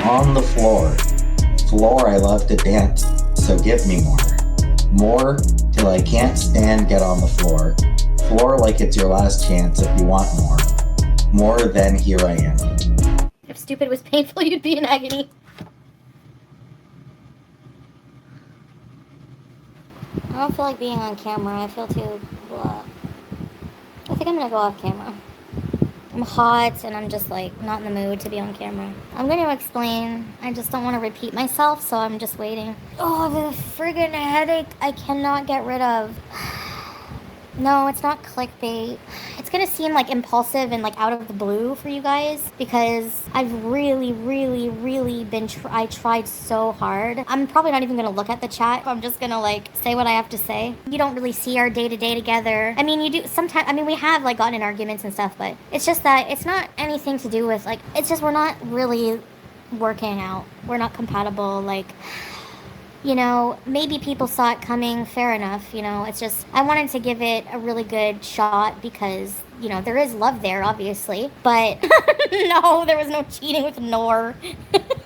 On the floor. Floor, I love to dance, so give me more. More till I can't stand, get on the floor. Floor like it's your last chance if you want more. More than here I am. If stupid was painful, you'd be in agony. I don't feel like being on camera. I feel too blah. I think I'm gonna go off camera. I'm hot and I'm just like not in the mood to be on camera. I'm going to explain. I just don't want to repeat myself, so I'm just waiting. Oh, the friggin' headache I cannot get rid of. No, it's not clickbait. It's gonna seem like impulsive and like out of the blue for you guys because I've really been I tried so hard. I'm probably not even gonna look at the chat. I'm just gonna like say what I have to say. You don't really see our day to day together. I mean, you do sometimes. I mean, we have like gotten in arguments and stuff, but it's just that it's not anything to do with like, it's just we're not really working out. We're not compatible. Like, you know, maybe people saw it coming, fair enough, you know, it's just, I wanted to give it a really good shot because, you know, there is love there, obviously, but no, there was no cheating with Noor.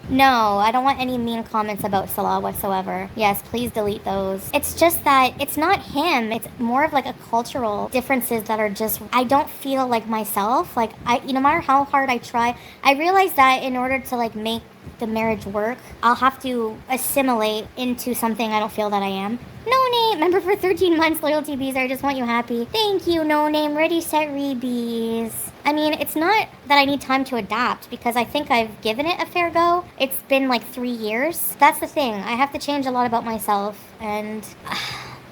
No, I don't want any mean comments about Salah whatsoever. Yes, please delete those. It's just that it's not him. It's more of like a cultural differences that are just, I don't feel like myself. Like, no matter how hard I try, I realize that in order to like make the marriage work, I'll have to assimilate into something I don't feel that I am. No name, member for 13 months, loyalty bees, I just want you happy. Thank you, no name, ready, set, rebees. I mean, it's not that I need time to adapt because I think I've given it a fair go. It's been like 3 years. That's the thing. I have to change a lot about myself and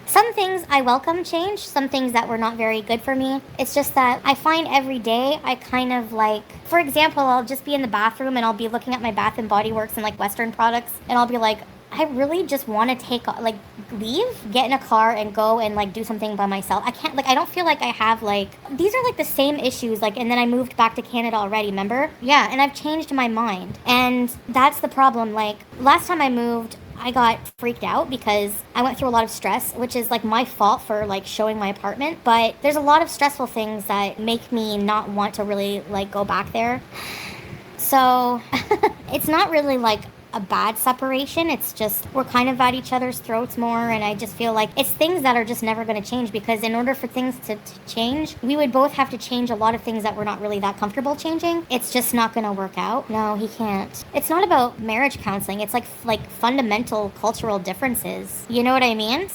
some things I welcome change, some things that were not very good for me. It's just that I find every day I kind of like, for example, I'll just be in the bathroom and I'll be looking at my Bath and Body Works and like Western products and I'll be like, I really just want to leave, get in a car and go and like do something by myself. I can't, like, I don't feel like I have like, these are like the same issues, like, and then I moved back to Canada already, remember? Yeah, and I've changed my mind. And that's the problem. Like, last time I moved, I got freaked out because I went through a lot of stress, which is like my fault for like showing my apartment. But there's a lot of stressful things that make me not want to really like go back there. So it's not really like a bad separation. It's just we're kind of at each other's throats more, and I just feel like it's things that are just never going to change because in order for things to change, we would both have to change a lot of things that we're not really that comfortable changing. It's just not going to work out. No, he can't. It's not about marriage counseling. It's like fundamental cultural differences. You know what I mean?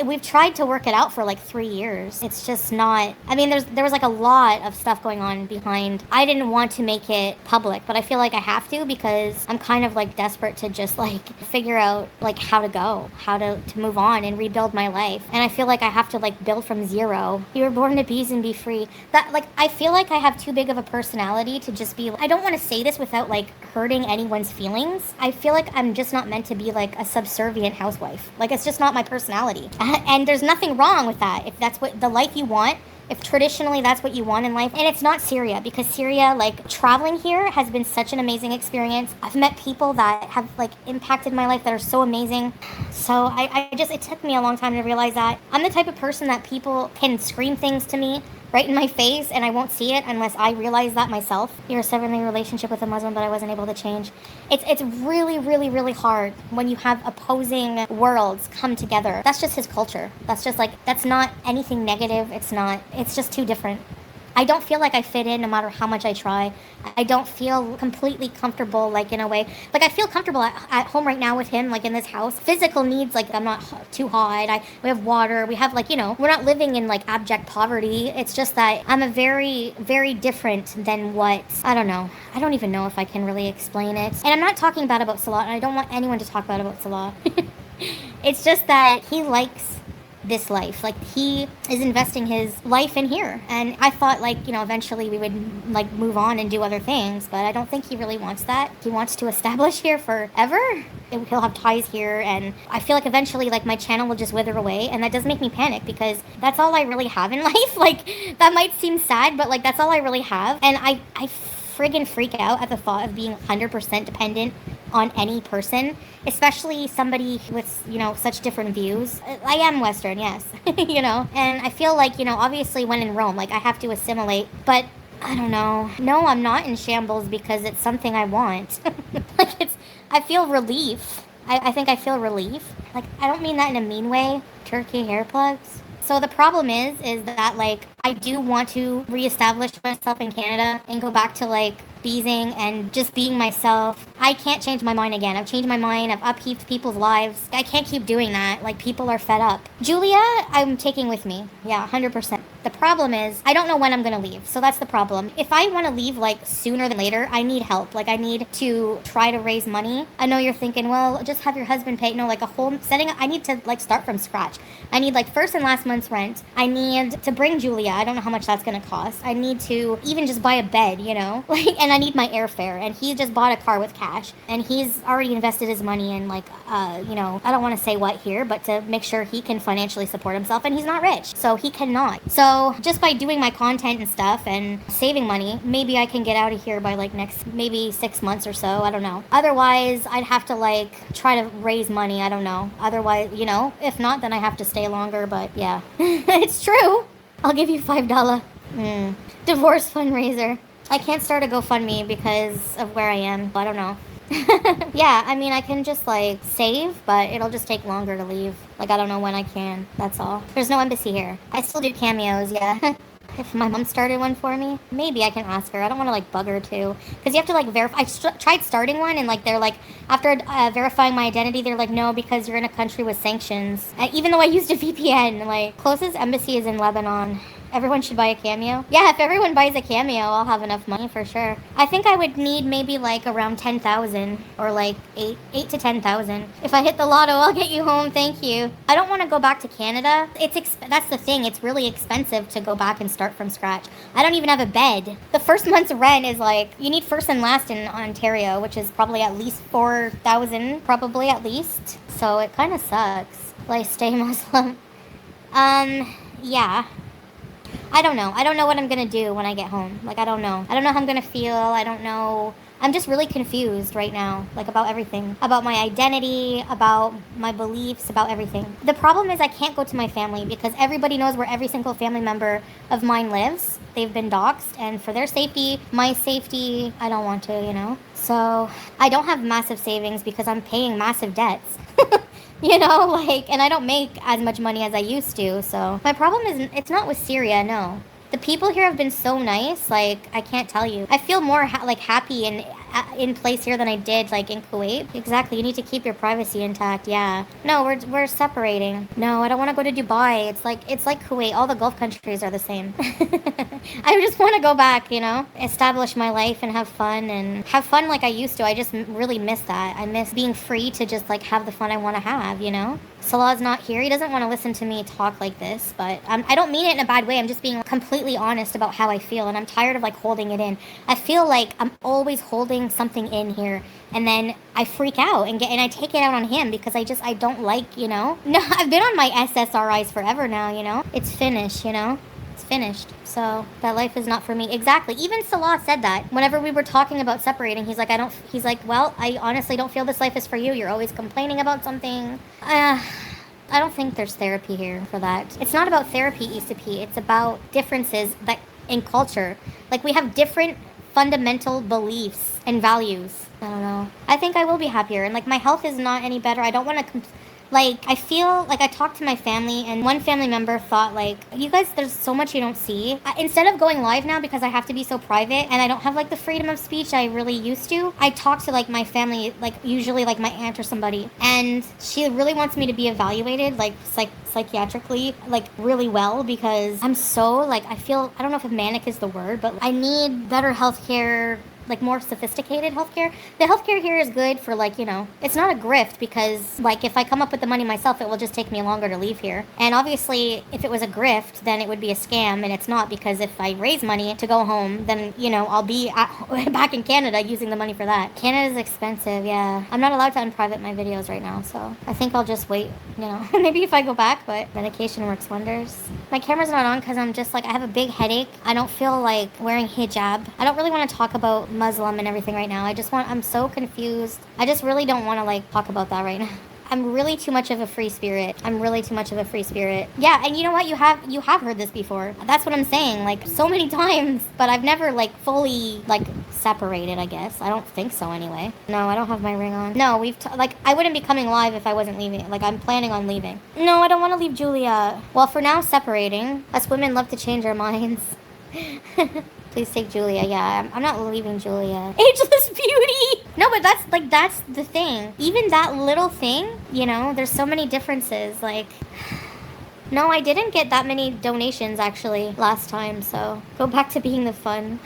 We've tried to work it out for like 3 years. It's just not. I mean, there was like a lot of stuff going on behind. I didn't want to make it public, but I feel like I have to because I'm kind of like desperate to just like figure out like how to move on and rebuild my life. And I feel like I have to like build from zero. You were born to be and be free. That like I feel like I have too big of a personality to just be, I don't want to say this without like hurting anyone's feelings. I feel like I'm just not meant to be like a subservient housewife. Like it's just not my personality. And there's nothing wrong with that. If that's what the life you want, if traditionally that's what you want in life. And it's not Syria, because Syria, like traveling here has been such an amazing experience. I've met people that have like impacted my life that are so amazing. So it took me a long time to realize that I'm the type of person that people can scream things to me right in my face and I won't see it unless I realize that myself. You're a 7-year relationship with a Muslim, but I wasn't able to change. It's really hard when you have opposing worlds come together. That's just his culture. That's just like, that's not anything negative. It's just too different. I don't feel like I fit in no matter how much I try. I don't feel completely comfortable, like in a way. Like I feel comfortable at home right now with him, like in this house. Physical needs, like I'm not too hot. We have water. We have like, you know, we're not living in like abject poverty. It's just that I'm a very different than what, I don't know. I don't even know if I can really explain it. And I'm not talking bad about Salah, and I don't want anyone to talk bad about Salah. It's just that he likes this life. Like he is investing his life in here, and I thought like, you know, eventually we would like move on and do other things, but I don't think he really wants that. He wants to establish here forever. He'll have ties here, and I feel like eventually like my channel will just wither away, and that does make me panic because that's all I really have in life. Like that might seem sad, but like that's all I really have, and I friggin' freak out at the thought of being 100% dependent on any person, especially somebody with, you know, such different views. I am Western, yes, you know, and I feel like, you know, obviously when in Rome, like I have to assimilate, but I don't know. No, I'm not in shambles because it's something I want. I feel relief. I think I feel relief. Like, I don't mean that in a mean way. Turkey hair plugs. So the problem is that, like, I do want to reestablish myself in Canada and go back to, like, beezing and just being myself. I can't change my mind again. I've changed my mind. I've upheaved people's lives. I can't keep doing that. Like, people are fed up. Julia, I'm taking with me. Yeah, 100%. The problem is, I don't know when I'm gonna leave. So that's the problem. If I want to leave, like, sooner than later, I need help. Like, I need to try to raise money. I know you're thinking, well, just have your husband pay. No, like, a whole setting. I need to, like, start from scratch. I need, like, first and last month's rent. I need to bring Julia. I don't know how much that's gonna cost. I need to even just buy a bed, you know? Like, and I need my airfare. And he just bought a car with cash. And he's already invested his money in, like, you know, I don't want to say what here, but to make sure he can financially support himself. And he's not rich, so he cannot. So just by doing my content and stuff and saving money, maybe I can get out of here by, like, next maybe 6 months or so. I don't know. Otherwise, I'd have to, like, try to raise money. I don't know. Otherwise, you know, if not, then I have to stay longer. But yeah, it's true. I'll give you $5. Divorce fundraiser. I can't start a GoFundMe because of where I am. I don't know. Yeah, I mean, I can just, like, save, but it'll just take longer to leave. Like, I don't know when I can. That's all. There's no embassy here. I still do cameos, yeah. If my mom started one for me, maybe I can ask her. I don't want to, like, bug her too, because you have to, like, verify. I tried starting one, and, like, they're like, after verifying my identity, they're like, no, because you're in a country with sanctions. Even though I used a VPN, like, closest embassy is in Lebanon. Everyone should buy a cameo. Yeah, if everyone buys a cameo, I'll have enough money for sure. I think I would need maybe, like, around 10,000 or, like, 8 to 10,000. If I hit the lotto, I'll get you home. Thank you. I don't want to go back to Canada. That's the thing. It's really expensive to go back and start from scratch. I don't even have a bed. The first month's rent is, like, you need first and last in Ontario, which is probably at least 4,000, probably at least. So it kind of sucks. Like, stay Muslim. Yeah. I don't know. I don't know what I'm going to do when I get home. Like, I don't know. I don't know how I'm going to feel. I don't know. I'm just really confused right now, like, about everything. About my identity, about my beliefs, about everything. The problem is I can't go to my family because everybody knows where every single family member of mine lives. They've been doxxed, and for their safety, my safety, I don't want to, you know? So I don't have massive savings because I'm paying massive debts. You know, like, and I don't make as much money as I used to, so. My problem is, it's not with Syria, no. The people here have been so nice, like, I can't tell you. I feel more, happy in place here than I did, like, in Kuwait. Exactly, you need to keep your privacy intact, yeah. No, we're separating. No, I don't want to go to Dubai. It's like Kuwait. All the Gulf countries are the same. I just want to go back, you know? Establish my life and have fun like I used to. I just really miss that. I miss being free to just, like, have the fun I want to have, you know? Salah's not here. He doesn't want to listen to me talk like this, but I don't mean it in a bad way. I'm just being completely honest about how I feel, and I'm tired of, like, holding it in. I feel like I'm always holding something in here, and then I freak out and I take it out on him because I don't like, you know? No, I've been on my SSRIs forever now, you know? It's finished, you know? It's finished. So that life is not for me. Exactly. Even Salah said that whenever we were talking about separating. He's like, well, I honestly don't feel this life is for you. You're always complaining about something. I don't think there's therapy here for that. It's not about therapy, ECP. It's about differences that in culture. Like, we have different fundamental beliefs and values. I don't know. I think I will be happier. And, like, my health is not any better. I don't want to like, I feel like I talked to my family, and one family member thought, like, you guys, there's so much you don't see. Instead of going live now because I have to be so private and I don't have, like, the freedom of speech I really used to, I talk to, like, my family, like, usually, like, my aunt or somebody, and she really wants me to be evaluated, like, psychiatrically, like, really well, because I'm so, like, I don't know if manic is the word, but I need better healthcare, like, more sophisticated healthcare. The healthcare here is good for, like, you know, it's not a grift because, like, if I come up with the money myself, it will just take me longer to leave here. And obviously, if it was a grift, then it would be a scam, and it's not, because if I raise money to go home, then, you know, I'll be back in Canada using the money for that. Canada's expensive, yeah. I'm not allowed to unprivate my videos right now, so I think I'll just wait, you know, maybe if I go back, but medication works wonders. My camera's not on because I'm just, like, I have a big headache. I don't feel like wearing hijab. I don't really want to talk about Muslim and everything right now. I'm so confused. I just really don't want to, like, talk about that right now. I'm really too much of a free spirit. I'm really too much of a free spirit. Yeah, and you know what? You have heard this before. That's what I'm saying, like, so many times. But I've never, like, fully, like, separated, I guess. I don't think so, anyway. No, I don't have my ring on. No, like, I wouldn't be coming live if I wasn't leaving. Like, I'm planning on leaving. No, I don't want to leave Julia. Well, for now, separating. Us women love to change our minds. Please take Julia. Yeah, I'm not leaving Julia. Ageless beauty! No, but that's the thing. Even that little thing, you know, there's so many differences. Like, no, I didn't get that many donations, actually, last time. So, go back to being the fun.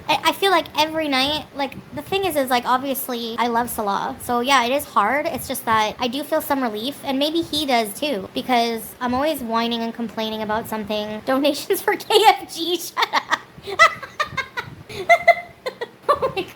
I feel like every night, like, the thing is, like, obviously, I love Salah. So, yeah, it is hard. It's just that I do feel some relief. And maybe he does, too. Because I'm always whining and complaining about something. Donations for KFG. Shut up. Oh my god.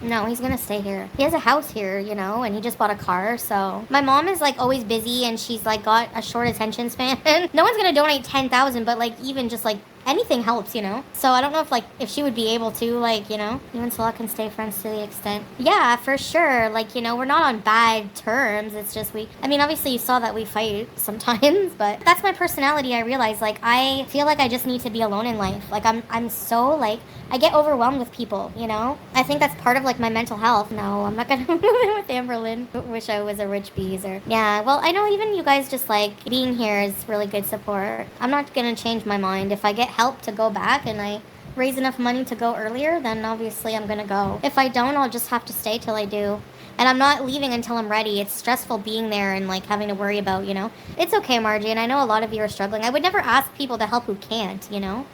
No, he's gonna stay here. He has a house here, you know, and he just bought a car, so. My mom is, like, always busy, and she's, like, got a short attention span. No one's gonna donate 10,000, but, like, even just, like, anything helps, you know? So I don't know if she would be able to, like, you know? You and Salah can stay friends to the extent. Yeah, for sure. Like, you know, we're not on bad terms. It's just I mean, obviously you saw that we fight sometimes, but that's my personality. I realize, like, I feel like I just need to be alone in life. Like, I'm so, like, I get overwhelmed with people, you know? I think that's part of, like, my mental health. No, I'm not gonna move in with Amberlynn. Wish I was a rich beezer. Yeah, well, I know even you guys just, like, being here is really good support. I'm not gonna change my mind. If I get help to go back and I raise enough money to go earlier, then obviously I'm gonna go. If I don't, I'll just have to stay till I do. And I'm not leaving until I'm ready. It's stressful being there and, like, having to worry about, you know? It's okay, Margie, and I know a lot of you are struggling. I would never ask people to help who can't, you know?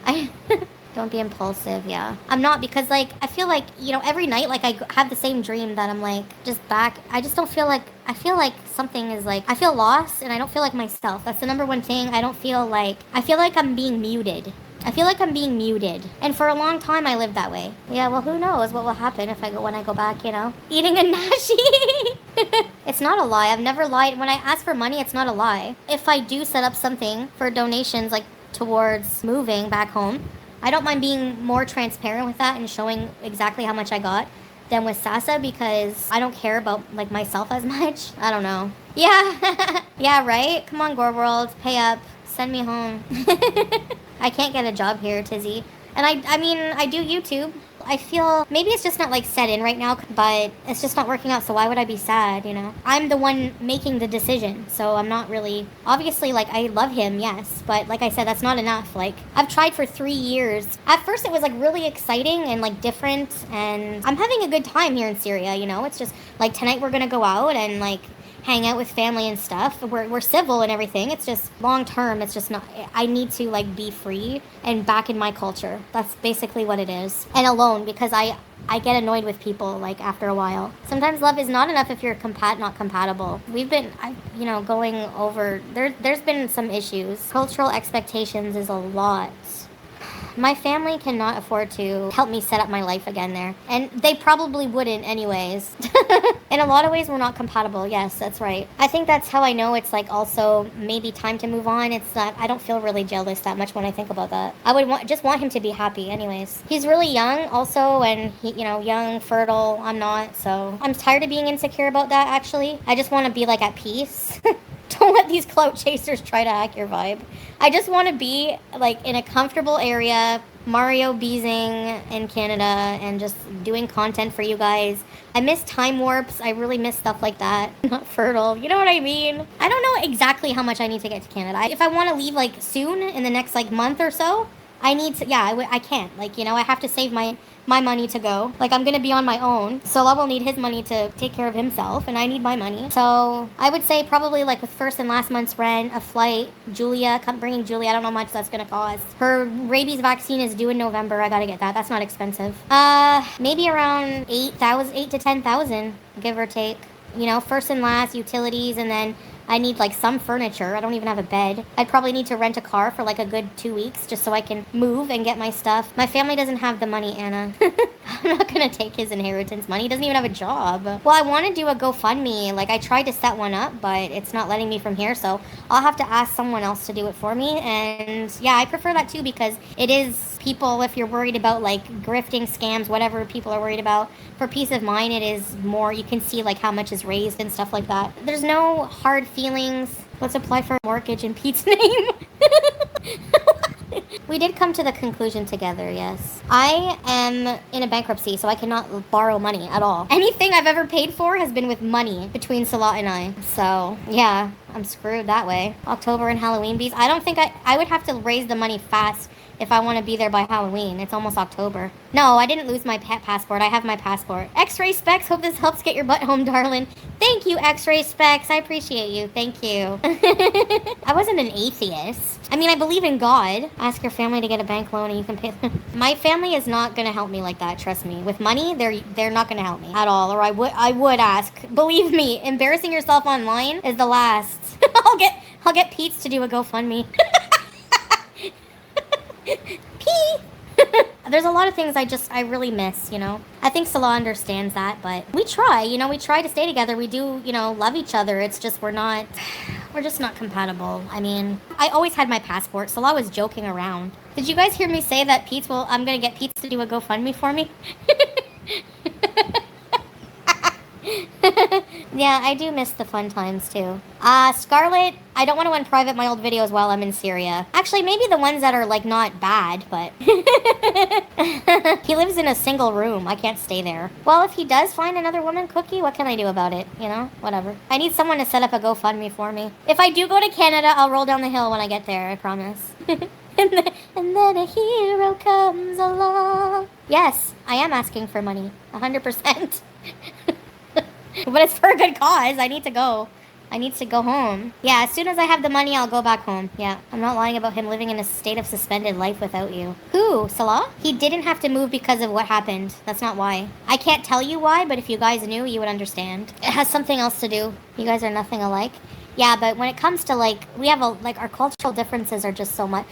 Don't be impulsive, yeah. I'm not, because, like, I feel like, you know, every night, like, I have the same dream that I'm, like, just back. I just don't feel like, I feel like something is, like, I feel lost, and I don't feel like myself. That's the number one thing. I feel like I'm being muted. I feel like I'm being muted. And for a long time, I lived that way. Yeah, well, who knows what will happen when I go back, you know? Eating a nashi! It's not a lie. I've never lied. When I ask for money, it's not a lie. If I do set up something for donations, like, towards moving back home, I don't mind being more transparent with that and showing exactly how much I got than with Sasa, because I don't care about, like, myself as much. I don't know. Yeah. Yeah, right? Come on, Gore World. Pay up. Send me home. I can't get a job here, Tizzy. And I mean, I do YouTube. I feel maybe it's just not, like, set in right now, but it's just not working out, so why would I be sad, you know? I'm the one making the decision, so I'm not really, obviously, like, I love him, yes, but like I said, that's not enough. Like, I've tried for 3 years. At first it was, like, really exciting and, like, different, and I'm having a good time here in Syria, you know? It's just, like, tonight we're gonna go out and, like, hang out with family and stuff. We're civil and everything. It's just long term. It's just not. I need to, like, be free and back in my culture. That's basically what it is. And alone, because I get annoyed with people, like, after a while. Sometimes love is not enough if you're not compatible. We've been, you know, going over. There's been some issues. Cultural expectations is a lot. My family cannot afford to help me set up my life again there. And they probably wouldn't anyways. In a lot of ways, we're not compatible. Yes, that's right. I think that's how I know it's, like, also maybe time to move on. It's not, I don't feel really jealous that much when I think about that. I would just want him to be happy anyways. He's really young also, and he, you know, young, fertile. I'm not, so I'm tired of being insecure about that, actually. I just want to be, like, at peace. Don't let these clout chasers try to hack your vibe. I just want to be, like, in a comfortable area, Mario Beezing in Canada, and just doing content for you guys. I miss time warps. I really miss stuff like that. Not fertile. You know what I mean? I don't know exactly how much I need to get to Canada. If I want to leave, like, soon, in the next, like, month or so, I need to, yeah, I can't. Like, you know, I have to save my money to go. Like, I'm gonna be on my own, so I will need his money to take care of himself, and I need my money. So I would say probably, like, with first and last month's rent, a flight, bringing Julia. I don't know how much that's gonna cost. Her rabies vaccine is due in November. I gotta get that. That's not expensive. Maybe around 8 to 10,000, give or take. You know, first and last, utilities, and then I need, like, some furniture. I don't even have a bed. I'd probably need to rent a car for, like, a good 2 weeks just so I can move and get my stuff. My family doesn't have the money, Anna. I'm not gonna take his inheritance money. He doesn't even have a job. Well, I want to do a GoFundMe. Like, I tried to set one up, but it's not letting me from here, so I'll have to ask someone else to do it for me. And yeah, I prefer that too, because it is people, if you're worried about like grifting, scams, whatever people are worried about, for peace of mind, it is more, you can see like how much is raised and stuff like that. There's no hard feelings. Let's apply for a mortgage in Pete's name. We did come to the conclusion together, yes. I am in a bankruptcy, so I cannot borrow money at all. Anything I've ever paid for has been with money between Salah and I. So, yeah, I'm screwed that way. October and Halloween bees. I don't think I would have to raise the money fast if I want to be there by Halloween. It's almost October. No, I didn't lose my passport. I have my passport. X-ray specs. Hope this helps get your butt home, darling. Thank you, X-ray specs. I appreciate you. Thank you. I wasn't an atheist. I mean, I believe in God. Ask your family to get a bank loan and you can pay. My family is not going to help me like that. Trust me. With money, they're not going to help me at all. Or I would ask. Believe me, embarrassing yourself online is the last. I'll get Pete's to do a GoFundMe. Pee! There's a lot of things I really miss, you know? I think Salah understands that, but we try, you know, we try to stay together. We do, you know, love each other. It's just we're just not compatible. I mean, I always had my passport. Salah was joking around. Did you guys hear me say that I'm gonna get Pete to do a GoFundMe for me? Yeah, I do miss the fun times too. Scarlett, I don't want to unprivate my old videos while I'm in Syria. Actually, maybe the ones that are like not bad, but he lives in a single room. I can't stay there. Well, if he does find another woman, Cookie, what can I do about it? You know, whatever. I need someone to set up a GoFundMe for me. If I do go to Canada, I'll roll down the hill when I get there, I promise. And then a hero comes along. Yes, I am asking for money. 100%. But it's for a good cause. I need to go. I need to go home. Yeah, as soon as I have the money, I'll go back home. Yeah, I'm not lying about him living in a state of suspended life without you. Who? Salah? He didn't have to move because of what happened. That's not why. I can't tell you why, but if you guys knew, you would understand. It has something else to do. You guys are nothing alike. Yeah, but when it comes to, like, we have, our cultural differences are just so much.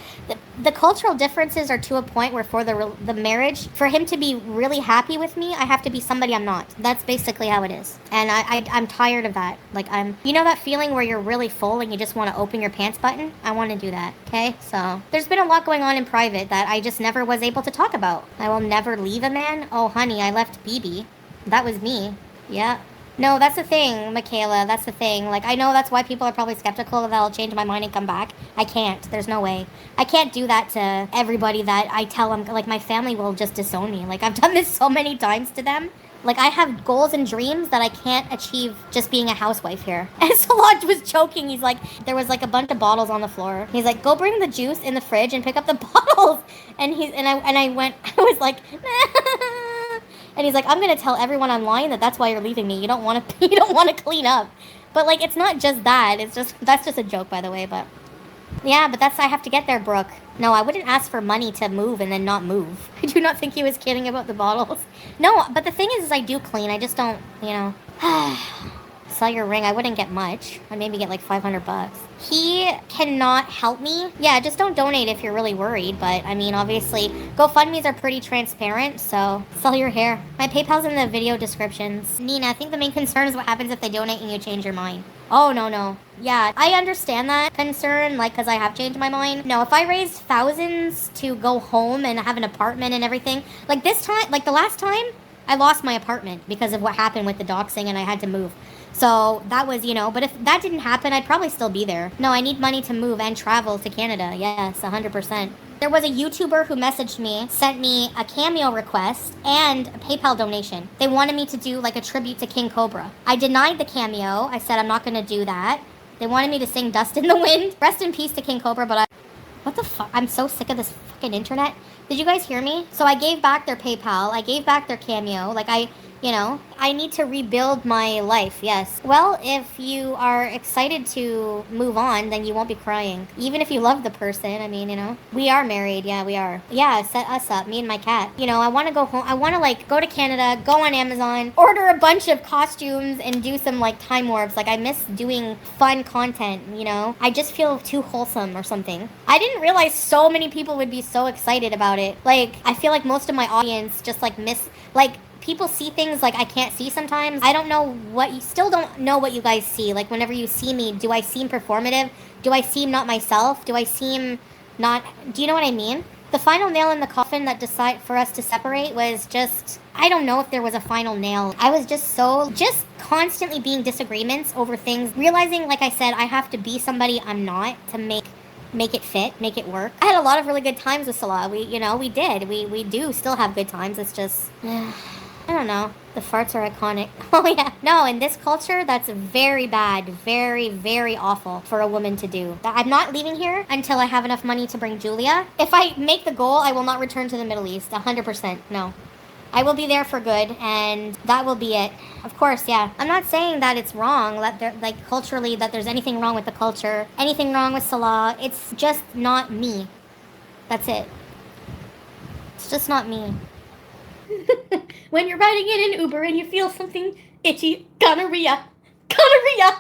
The cultural differences are to a point where for the marriage, for him to be really happy with me, I have to be somebody I'm not. That's basically how it is. And I'm tired of that. Like, you know that feeling where you're really full and you just want to open your pants button? I want to do that, okay? So, there's been a lot going on in private that I just never was able to talk about. I will never leave a man. Oh, honey, I left BB. That was me. Yeah. No, that's the thing, Michaela. That's the thing. Like, I know that's why people are probably skeptical that I'll change my mind and come back. I can't. There's no way. I can't do that to everybody that I tell them. Like, my family will just disown me. Like, I've done this so many times to them. Like, I have goals and dreams that I can't achieve just being a housewife here. And Solange was joking. He's like, there was like a bunch of bottles on the floor. He's like, go bring the juice in the fridge and pick up the bottles. And I was like, and he's like, I'm gonna tell everyone online that's why you're leaving me. You don't want to clean up. But like, it's not just that. That's just a joke, by the way. But yeah, but I have to get there, Brooke. No, I wouldn't ask for money to move and then not move. I do not think he was kidding about the bottles. No, but the thing is I do clean. I just don't, you know. Sell your ring. I wouldn't get much. I'd maybe get like $500. He cannot help me. Yeah, just don't donate if you're really worried. But I mean, obviously, GoFundMes are pretty transparent. So sell your hair. My PayPal's in the video descriptions. Nina, I think the main concern is what happens if they donate and you change your mind. Oh, no. Yeah, I understand that concern, like, because I have changed my mind. No, if I raised thousands to go home and have an apartment and everything, like this time, like the last time, I lost my apartment because of what happened with the doxing and I had to move. So that was, you know, but if that didn't happen, I'd probably still be there. No, I need money to move and travel to Canada. Yes, 100%. There was a YouTuber who messaged me, sent me a Cameo request and a PayPal donation. They wanted me to do like a tribute to King Cobra. I denied the Cameo. I said I'm not going to do that. They wanted me to sing Dust in the Wind. Rest in peace to King Cobra, but what the fuck? I'm so sick of this fucking internet. Did you guys hear me? So I gave back their PayPal. I gave back their Cameo. Like you know, I need to rebuild my life, yes. Well, if you are excited to move on, then you won't be crying. Even if you love the person, I mean, you know. We are married, yeah, we are. Yeah, set us up, me and my cat. You know, I want to go home. I want to, like, go to Canada, go on Amazon, order a bunch of costumes, and do some, like, time warps. Like, I miss doing fun content, you know. I just feel too wholesome or something. I didn't realize so many people would be so excited about it. Like, I feel like most of my audience just like people see things like I can't see sometimes. I don't know still don't know what you guys see. Like, whenever you see me, do I seem performative? Do I seem not myself? Do I seem not, do you know what I mean? The final nail in the coffin that decide for us to separate was just, I don't know if there was a final nail. I was just constantly being disagreements over things, realizing, like I said, I have to be somebody I'm not to make it fit, make it work. I had a lot of really good times with Salah. We do still have good times. It's just, I don't know. The farts are iconic. Oh yeah. No, in this culture, that's very bad. Very, very awful for a woman to do. I'm not leaving here until I have enough money to bring Julia. If I make the goal, I will not return to the Middle East. 100%. No. I will be there for good, and that will be it. Of course, yeah. I'm not saying that it's wrong, culturally, that there's anything wrong with the culture, anything wrong with Salah. It's just not me. That's it. It's just not me. When you're riding in an Uber and you feel something itchy, gonorrhea. Gonorrhea!